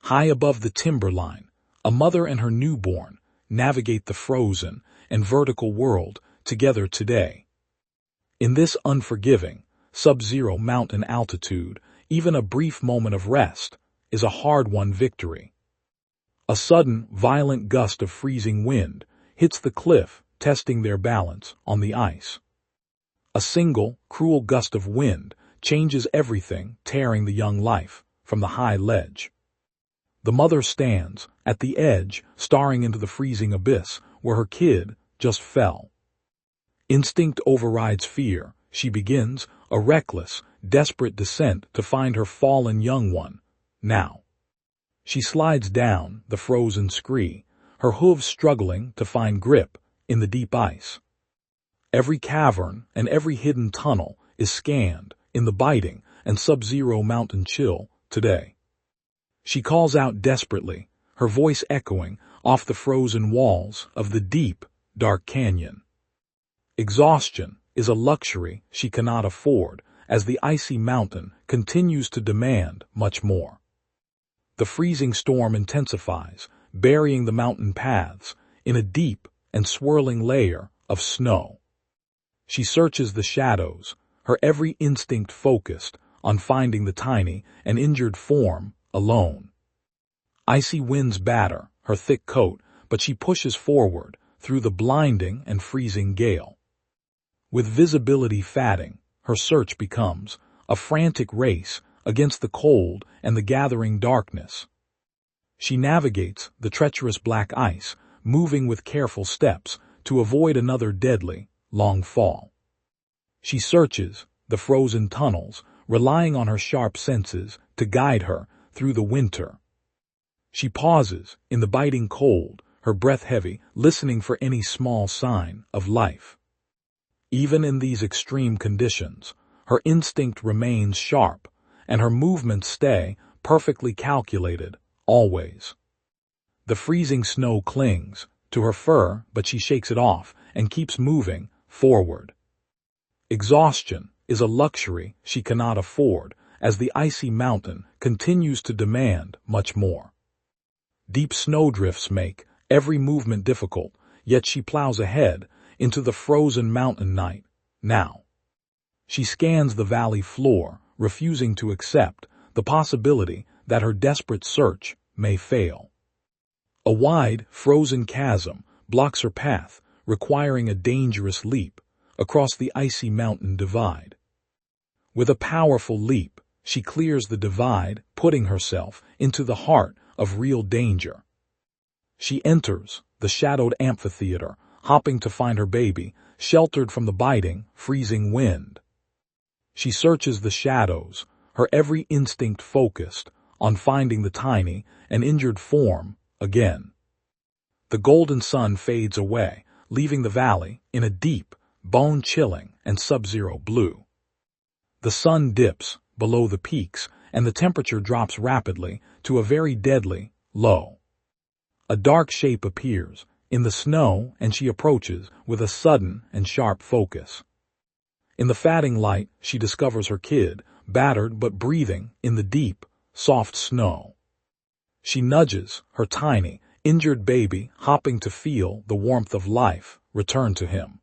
High above the timberline, a mother and her newborn navigate the frozen and vertical world together today. In this unforgiving, sub-zero mountain altitude, even a brief moment of rest is a hard-won victory. A sudden, violent gust of freezing wind hits the cliff, testing their balance on the ice. A single, cruel gust of wind changes everything, tearing the young life from the high ledge. The mother stands at the edge, staring into the freezing abyss where her kid just fell. Instinct overrides fear. She begins a reckless, desperate descent to find her fallen young one. Now, she slides down the frozen scree, her hooves struggling to find grip in the deep ice. Every cavern and every hidden tunnel is scanned in the biting and sub-zero mountain chill today. She calls out desperately, her voice echoing off the frozen walls of the deep, dark canyon. Exhaustion is a luxury she cannot afford as the icy mountain continues to demand much more. The freezing storm intensifies, burying the mountain paths in a deep and swirling layer of snow. She searches the shadows, her every instinct focused on finding the tiny and injured form alone. Icy winds batter her thick coat, but she pushes forward through the blinding and freezing gale. With visibility fading, her search becomes a frantic race against the cold and the gathering darkness. She navigates the treacherous black ice, moving with careful steps to avoid another deadly, long fall. She searches the frozen tunnels, relying on her sharp senses to guide her through the winter. She pauses in the biting cold, her breath heavy, listening for any small sign of life. Even in these extreme conditions, her instinct remains sharp, and her movements stay perfectly calculated, always. The freezing snow clings to her fur, but she shakes it off and keeps moving forward. Exhaustion is a luxury she cannot afford as the icy mountain continues to demand much more. Deep snowdrifts make every movement difficult, yet she plows ahead into the frozen mountain night. Now, she scans the valley floor, refusing to accept the possibility that her desperate search may fail. A wide, frozen chasm blocks her path, requiring a dangerous leap across the icy mountain divide. With a powerful leap, she clears the divide, putting herself into the heart of real danger. She enters the shadowed amphitheater, hopping to find her baby, sheltered from the biting, freezing wind. She searches the shadows, her every instinct focused on finding the tiny and injured form again. The golden sun fades away, leaving the valley in a deep, bone-chilling and sub-zero blue. The sun dips below the peaks, and the temperature drops rapidly to a very deadly low. A dark shape appears in the snow, and she approaches with a sudden and sharp focus. In the fading light, she discovers her kid, battered but breathing in the deep, soft snow. She nudges her tiny, injured baby, hopping to feel the warmth of life return to him.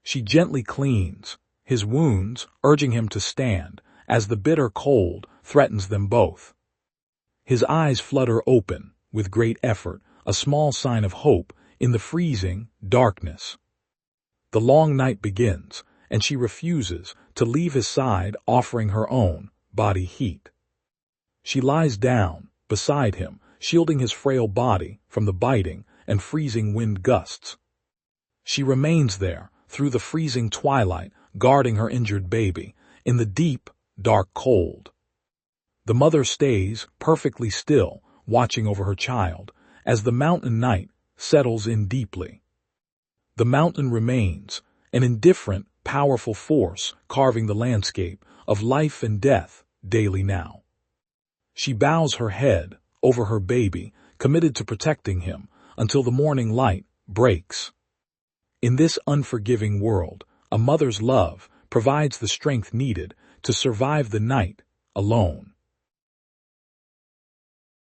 She gently cleans his wounds, urging him to stand as the bitter cold threatens them both. His eyes flutter open with great effort, a small sign of hope in the freezing darkness. The long night begins, and she refuses to leave his side, offering her own body heat. She lies down beside him, shielding his frail body from the biting and freezing wind gusts. She remains there through the freezing twilight, guarding her injured baby in the deep, dark cold. The mother stays perfectly still, watching over her child as the mountain night settles in deeply. The mountain remains an indifferent, powerful force carving the landscape of life and death daily now. She bows her head over her baby, committed to protecting him until the morning light breaks. In this unforgiving world, a mother's love provides the strength needed to survive the night alone.